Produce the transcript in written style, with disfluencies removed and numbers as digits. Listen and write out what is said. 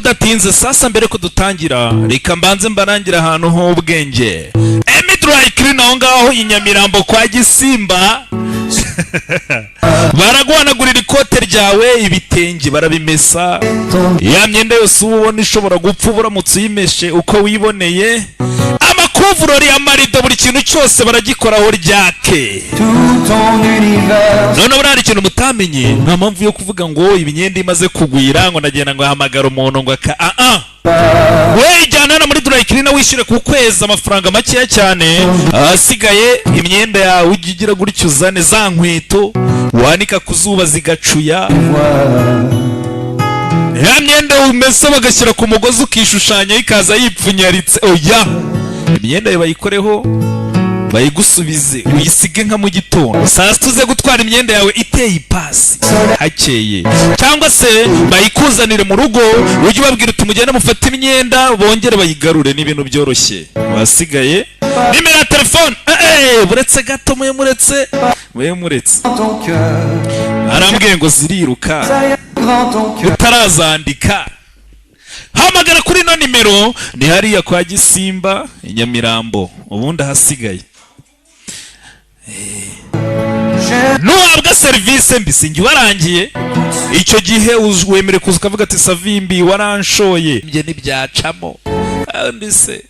tudatinze sasa mbere ko dutangira reka mbanze mbarangira ahantu h'ubwenge Dry Clean aho ngaho i Nyamirambo kwa Gisimba baraguhanagurira ikote ryawe ibitenge barabimesa ya myenda yose ubona ishobora gupfa uramutse uyimeshe uko wiboneye amakuvurori amarido buri kintu cyose baragikoraho ryake none burari ikintu mutamenye nta mpamvu yo kuvuga ngo imyenda imaze kugwira ngo ndagenda ngo hamagara umuntu ngo we ijyana na muri Dry Clean wishyure ku kwezi amafaranga makeya cyane asigaye imyenda yawe ugigira gutyo uzane za nkweto wanika ku zuba zigacuya ya myenda umese bagashyira ku mugozi ukishushanya ikaza yipfunyaritse oya imyenda yawe bayikoreho bayigusubize uyisige nka mu gitondo saa tuze gutwara imyenda yawe iteye ipasi hakeye cyangwa se bayikuzanire mu rugo ujye ubabwira tumugende mufate imyenda bongere bayigarure n'ibintu byoroshye wasigaye nimero ya telefone buretse gato muretse arambwiye ngo ziriruka utarazandika hamagara kuri no nimero ni hariya kwa Gisimba i Nyamirambo ubundi hasigaye nuhabwa serivisi mbi sinjye warangiye icyo gihe wemere kuza ukavuga ati Savimbi waranshoye mbye ntibyacamo ndise